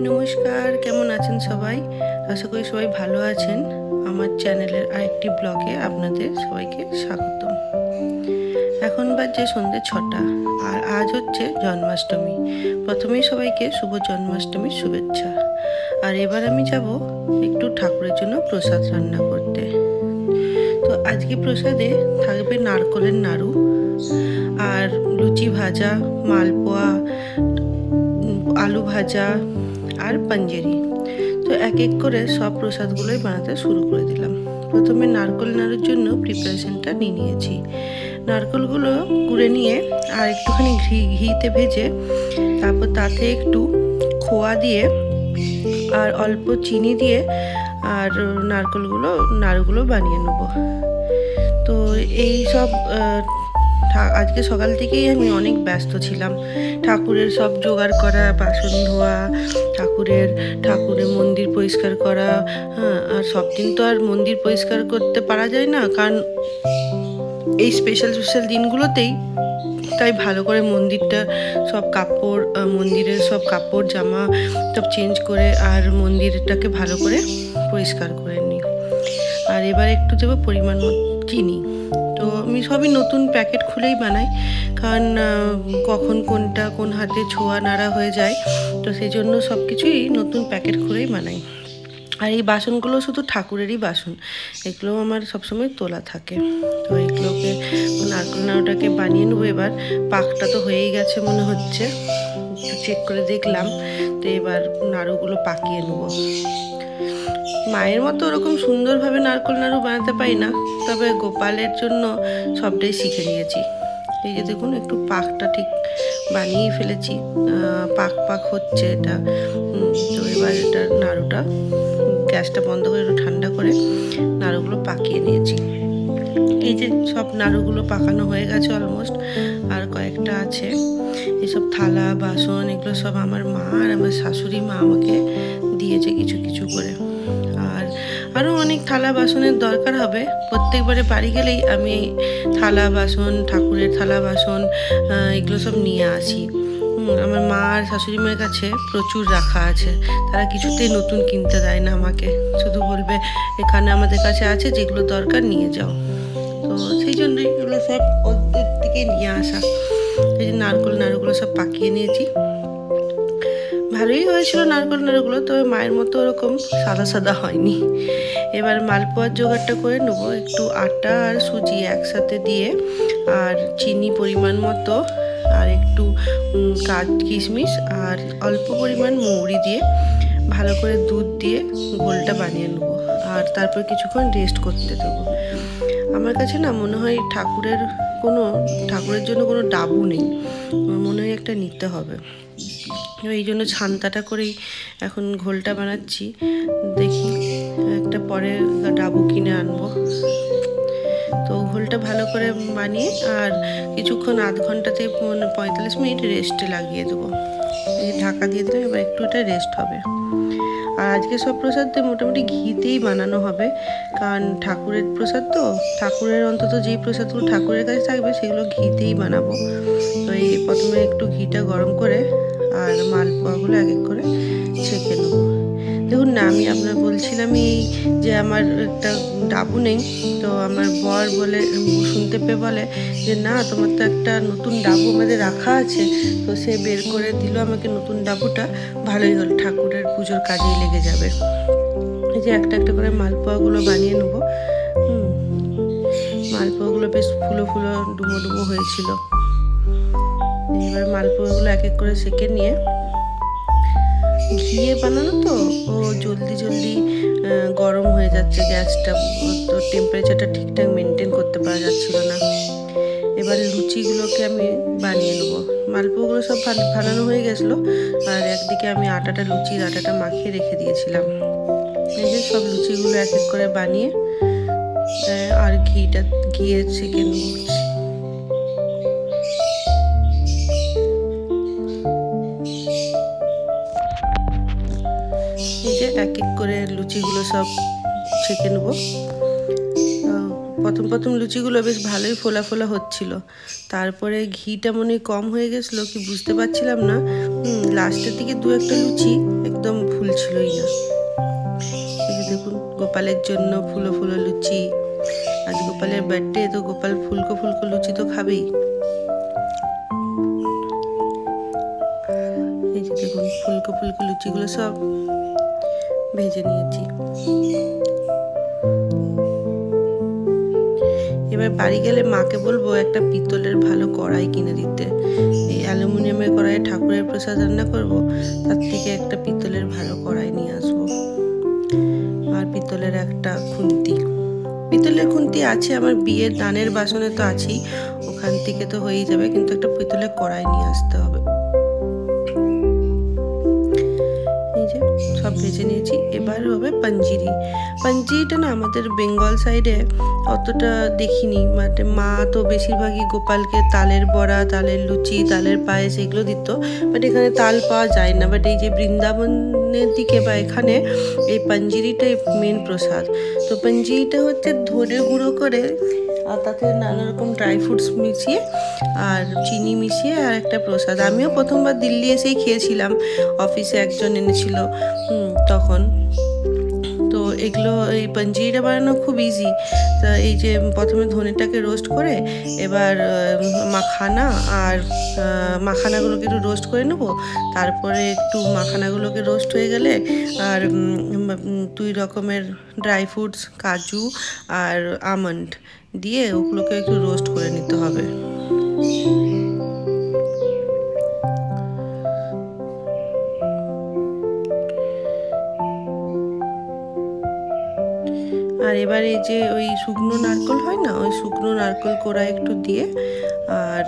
নমস্কার, কেমন আছেন সবাই? আশা করি সবাই ভালো আছেন। আমার চ্যানেলের আরেকটি ব্লগে আপনাদের সবাইকে স্বাগতম। এখন বাজে সন্ধ্যে 6টা আর আজ হচ্ছে জন্মাষ্টমী। প্রথমেই সবাইকে শুভ জন্মাষ্টমীর শুভেচ্ছা। আর এবার আমি যাব একটু ঠাকুরের জন্য প্রসাদ রান্না করতে। তো আজকে প্রসাদে থাকবে নারকলের নাড়ু আর লুচি ভাজা, মালপোয়া, আলু ভাজা আর পাঞ্জেরি। তো এক এক করে সব প্রসাদগুলোই বানাতে শুরু করে দিলাম। প্রথমে নারকল নাড়ুর জন্য প্রিপারেশনটা নিয়ে নিয়েছি। নারকলগুলো কুড়ে নিয়ে আর একটুখানি ঘিতে ভেজে তারপর তাতে একটু খোয়া দিয়ে আর অল্প চিনি দিয়ে আর নাড়ুগুলো বানিয়ে নেব। তো এই সব আজকে সকাল থেকেই আমি অনেক ব্যস্ত ছিলাম। ঠাকুরের সব জোগাড় করা, বাসন ধোয়া, ঠাকুরের মন্দির পরিষ্কার করা। আর সব দিন তো আর মন্দির পরিষ্কার করতে পারা যায় না, কারণ এই স্পেশাল দিনগুলোতেই তাই ভালো করে মন্দিরটা সব মন্দিরের সব কাপড় জামা সব চেঞ্জ করে আর মন্দিরটাকে ভালো করে পরিষ্কার করে নিই। আর এবার একটু দেবো পরিমাণ মতো চিনি। তো আমি সবই নতুন প্যাকেট খুলেই বানাই, কারণ কখন কোন হাতে ছোঁয়া নাড়া হয়ে যায়। তো সেই জন্য সব কিছুই নতুন প্যাকেট খুলেই বানাই। আর এই বাসনগুলো শুধু ঠাকুরেরই বাসন, এগুলোও আমার সবসময় তোলা থাকে। তো এগুলোকে নারকেল নাড়ুটাকে বানিয়ে নেবো। এবার পাকটা তো হয়েই গেছে মনে হচ্ছে, একটু চেক করে দেখলাম। তো এবার নাড়ুগুলো পাকিয়ে নেবো। মায়ের মতো ওরকম সুন্দরভাবে নারকেল নাড়ু বানাতে পারি না, তবে গোপালের জন্য সবটাই শিখে নিয়েছি। এই যে দেখুন, একটু পাকটা ঠিক বানিয়ে ফেলেছি, পাক হচ্ছে এটা। তো এবার এটা নাড়ুটা গ্যাসটা বন্ধ করে একটু ঠান্ডা করে নাড়ুগুলো পাকিয়ে নিয়েছি। এই যে সব নাড়ুগুলো পাকানো হয়ে গেছে অলমোস্ট, আর কয়েকটা আছে। এসব থালা বাসন এগুলো সব আমার মা আর আমার শাশুড়ি মা আমাকে দিয়েছে কিছু কিছু করে। আর আরও অনেক থালা বাসনের দরকার হবে। প্রত্যেকবারে বাড়ি গেলেই আমি থালা বাসন, ঠাকুরের থালা বাসন এগুলো সব নিয়ে আসি। আমার মা আর শাশুড়ি মায়ের কাছে প্রচুর রাখা আছে, তারা কিছুতেই নতুন কিনতে দেয় না আমাকে, শুধু বলবে এখানে আমাদের কাছে আছে, যেগুলো দরকার নিয়ে যাও। তো সেই জন্যই এগুলো সব ওদের থেকে নিয়ে আসা। এই যে নারকেল নাড়ুগুলো সব পাকিয়ে নিয়েছি। ভালোই হয়েছিল নারকেল নাড়ুগুলো, তবে মায়ের মতো ওরকম সাদা হয়নি। এবার মালপোয়ার জোগাড়টা করে নেবো। একটু আটা আর সুজি একসাথে দিয়ে আর চিনি পরিমাণ মতো আর একটু কিশমিশ আর অল্প পরিমাণ মৌরি দিয়ে ভালো করে দুধ দিয়ে ঘোলটা বানিয়ে নেবো। আর তারপর কিছুক্ষণ রেস্ট করতে দেবো। আমার কাছে না মনে হয় ঠাকুরের জন্য কোনো ডাবু নেই, মনে হয় একটা নিতে হবে। এই জন্য ছান্তাটা করেই এখন ঘোলটা বানাচ্ছি। দেখি একটা পরে ডাবু কিনে আনবো। তো ঘোলটা ভালো করে বানিয়ে আর কিছুক্ষণ আধ ঘন্টা থেকে 45 মিনিট রেস্টে লাগিয়ে দেবো। এই ঢাকা দিয়ে দিলাম, এবার একটু এটা রেস্ট হবে। আর আজকে সব প্রসাদটা মোটামুটি ঘিতেই বানানো হবে, কারণ ঠাকুরের প্রসাদ তো, ঠাকুরের অন্তত যেই প্রসাদগুলো ঠাকুরের কাছে থাকবে সেগুলো ঘিতেই বানাবো। তো এই প্রথমে একটু ঘিটা গরম করে আর মালপোয়াগুলো এক এক করে ছেঁকে নেবো। দেখুন না, আমি আপনার বলছিলামই যে আমার একটা ডাবু নেই। তো আমার বর শুনতে পেয়ে বলে যে না, তোমার তো একটা নতুন ডাবু আমাদের রাখা আছে। তো সে বের করে দিল আমাকে নতুন ডাবুটা। ভালোই হল, ঠাকুরের পুজোর কাজেই লেগে যাবে। এই যে একটা একটা করে মালপোয়াগুলো বানিয়ে নেবো। মালপোয়াগুলো বেশ ফুলো ডুমো হয়েছিল। এবার মালপোয়াগুলো এক এক করে সেঁকে নিয়ে, ঘিয়ে বানানো তো ও জলদি গরম হয়ে যাচ্ছে গ্যাসটা, তো টেম্পারেচারটা ঠিকঠাক মেনটেন করতে পারা যাচ্ছিল না। এবার লুচিগুলোকে আমি বানিয়ে নেবো। মালপোয়াগুলো সব বানানো হয়ে গেছিলো, আর একদিকে আমি লুচির আটাটা মাখিয়ে রেখে দিয়েছিলাম। এই যে সব লুচিগুলো এক এক করে বানিয়ে আর ঘিয়ে সেঁকে নিচ্ছি। এই যে এক এক করে লুচিগুলো সব ছেঁকে নেবো। প্রথম লুচিগুলো বেশ ভালোই ফোলা হচ্ছিল, তারপরে ঘিটা মনে কম হয়ে গেছিলো কি বুঝতে পারছিলাম না। লাস্টের দিকে দু একটা লুচি একদম ফুলছিলই না। এই যে দেখুন গোপালের জন্য ফুলো ফুলো লুচি। আজ গোপালের বার্থডে, তো গোপাল ফুলকো ফুলকো লুচি তো খাবেই। এই যে দেখুন ফুলকো ফুলকো লুচিগুলো সব ভেজে নিয়েছি। এবার বাড়ি গেলে মাকে বলবো একটা পিতলের ভালো কড়াই কিনে দিতে। এই অ্যালুমিনিয়ামের কড়াইয়ে ঠাকুরের প্রসাদ রান্না করব, তার থেকে একটা পিতলের ভালো কড়াই নিয়ে আসবো। আর পিতলের একটা খুন্তি, পিতলের খুন্তি আছে আমার বিয়ের দানের বাসনে তো আছেই, ওখান থেকে তো হয়েই যাবে, কিন্তু একটা পিতলের কড়াই নিয়ে আসতে হবে। এই যে সব ভেজে নিয়েছি। এবার হবে পাঞ্জিরি। পাঞ্জিরিটা না আমাদের বেঙ্গল সাইডে অতটা দেখিনি, মানে মা তো বেশিরভাগই গোপালকে তালের বড়া, তালের লুচি, তালের পায়েস এগুলো দিত, বাট এখানে তাল পাওয়া যায় না। বাট এই যে বৃন্দাবনের দিকে বা এখানে এই পাঞ্জিরিটাই মেন প্রসাদ। তো পাঞ্জিরিটা হচ্ছে ধনে গুঁড়ো করে আর তাতে নানা রকম ড্রাই ফ্রুটস মিশিয়ে আর চিনি মিশিয়ে আর একটা প্রসাদ। আমিও প্রথমবার দিল্লি এসেই খেয়েছিলাম, অফিসে একজন এনেছিল তখন। তো এগুলো এই পাঞ্জিরিটা বানানো খুব ইজি। তা এই যে প্রথমে ধনেটাকে রোস্ট করে এবার মাখানাগুলোকে একটু রোস্ট করে নেবো। তারপরে একটু মাখানাগুলোকে রোস্ট হয়ে গেলে আর 2 রকমের ড্রাই ফ্রুটস, কাজু আর আমন্ড দিয়ে ওগুলোকে একটু রোস্ট করে নিতে হবে। আর এবার এই যে ওই শুকনো নারকেল হয় না, ওই শুকনো নারকেল কোড়া একটু দিয়ে আর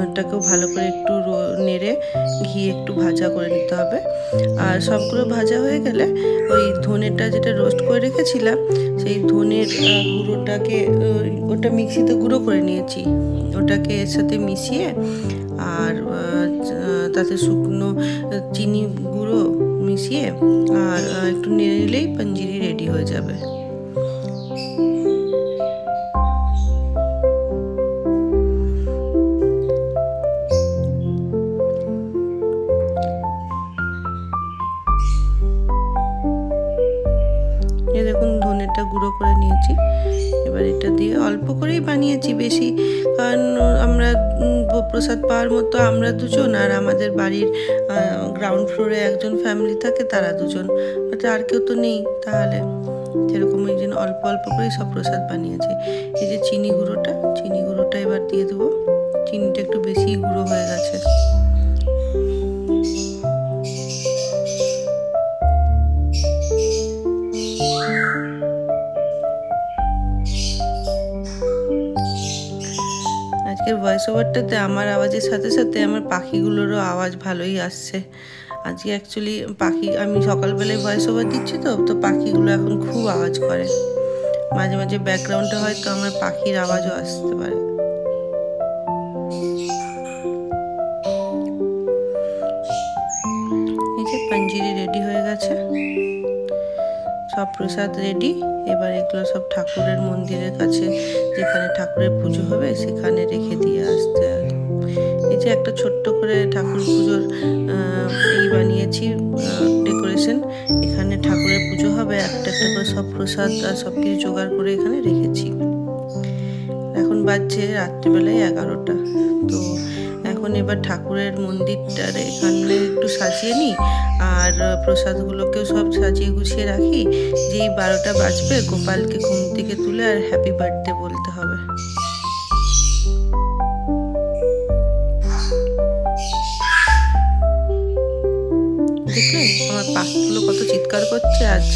ওটাকেও ভালো করে একটু নেড়ে ঘি একটু ভাজা করে নিতে হবে। আর সবগুলো ভাজা হয়ে গেলে ওই ধনেটা যেটা রোস্ট করে রেখেছিলাম সেই ধনের গুঁড়োটাকে ওটা মিক্সিতে গুঁড়ো করে নিয়েছি, ওটাকে এর সাথে মিশিয়ে আর তাতে শুকনো চিনি গুঁড়ো মিশিয়ে আর একটু নেড়ে নিলেই পাঞ্জিরি রেডি হয়ে যাবে। দেখুন ধনেটা গুঁড়ো করে নিয়েছি। এবার এটা দিয়ে অল্প করেই বানিয়েছি, বেশি, কারণ আমরা প্রসাদ পাওয়ার মতো আমরা দুজন, আর আমাদের বাড়ির গ্রাউন্ড ফ্লোরে একজন ফ্যামিলি থাকে, তারা দুজন, বাট আর কেউ তো নেই, তাহলে সেরকম ওই জন্য অল্প অল্প করেই সব প্রসাদ বানিয়েছি। এই যে চিনি গুঁড়োটা এবার দিয়ে দেবো। চিনিটা একটু বেশি গুঁড়ো হয়ে গেছে। আজকের ভয়েস ওভারটাতে আমার আওয়াজের সাথে সাথে আমার পাখিগুলোরও আওয়াজ ভালোই আসছে। আজকে অ্যাকচুয়ালি আমি সকালবেলায় ভয়েস ওভার দিচ্ছি, তো পাখিগুলো এখন খুব আওয়াজ করে। মাঝে মাঝে ব্যাকগ্রাউন্ডে হয়তো আমার পাখির আওয়াজও আসতে পারে। এই যে পাঞ্জিরি রেডি হয়ে গেছে, সব প্রসাদ রেডি। এবার এগুলো সব ঠাকুরের মন্দিরের কাছে, যেখানে ঠাকুরের পুজো হবে সেখানে রেখে দিয়ে আসতে হবে। এই যে একটা ছোট্ট করে ঠাকুর পুজোর এই বানিয়েছি ডেকোরেশন। এখানে ঠাকুরের পুজো হবে, একটা একটা করে সব প্রসাদ আর সব কিছু জোগাড় করে এখানে রেখেছি। এখন বাজছে রাত্রিবেলায় 11টা। তো এখন এবার ঠাকুরের মন্দিরটার এখানে একটু সাজিয়ে নিই আর প্রসাদগুলোকেও সব সাজিয়ে গুছিয়ে রাখি। যেই 12টা বাজবে গোপালকে ঘুম থেকে তুলে আর হ্যাপি বার্থডে বলতে হবে। দেখলে আমার পাখিগুলো কত চিৎকার করছে আজ।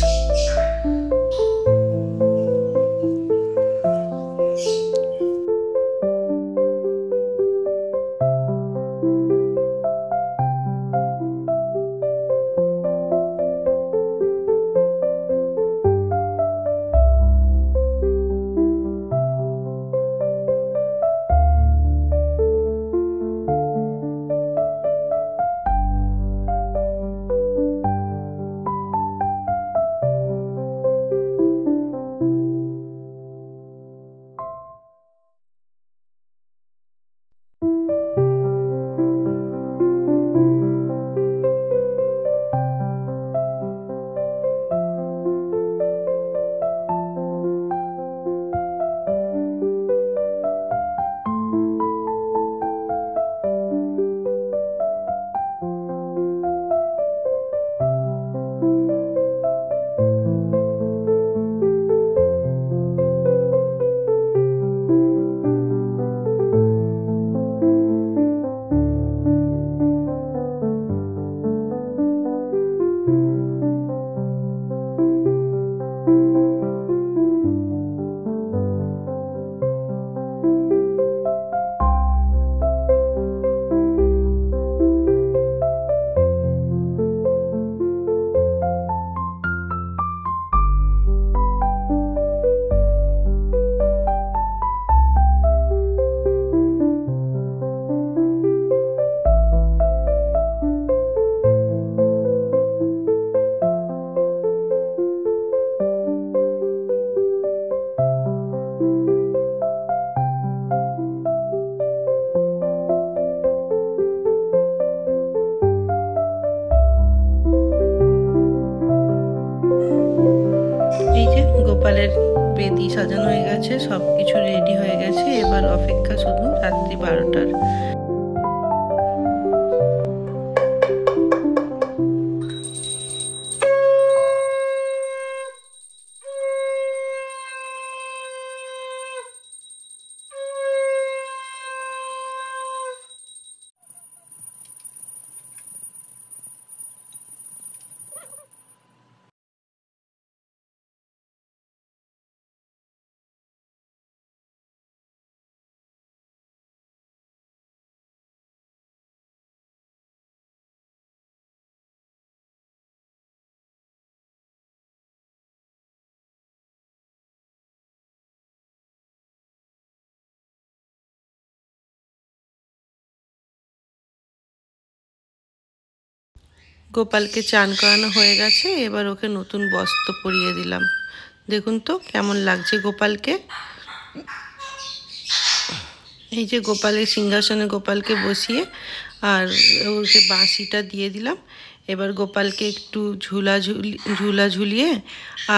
গোপালের বেদি সাজানো হয়ে গেছে, সব কিছু রেডি হয়ে গেছে। এবার অপেক্ষা শুধু রাত্রি 12টার। গোপালকে চান করানো হয়ে গেছে, এবার ওকে নতুন বস্ত্র পরিয়ে দিলাম। দেখুন তো কেমন লাগছে গোপালকে। এই যে গোপালের সিংহাসনে গোপালকে বসিয়ে আর ওকে বাঁশিটা দিয়ে দিলাম। এবার গোপালকে একটু ঝুলা ঝুলিয়ে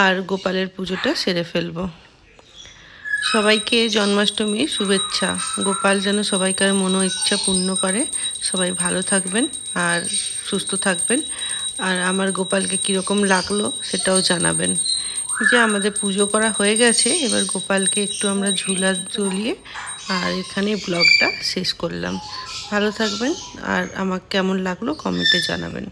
আর গোপালের পুজোটা সেরে ফেলবো। সবাইকে জন্মাষ্টমীর শুভেচ্ছা। গোপাল যেন সবাইকার মনো ইচ্ছা পূর্ণ করে। সবাই ভালো থাকবেন আর সুস্থ থাকবেন। আর আমার গোপালকে কীরকম লাগলো সেটাও জানাবেন। যে আমাদের পুজো করা হয়ে গেছে, এবার গোপালকে একটু আমরা ঝুলা ঝুলিয়ে আর এখানে ব্লগটা শেষ করলাম। ভালো থাকবেন আর আমার কেমন লাগলো কমেন্টে জানাবেন।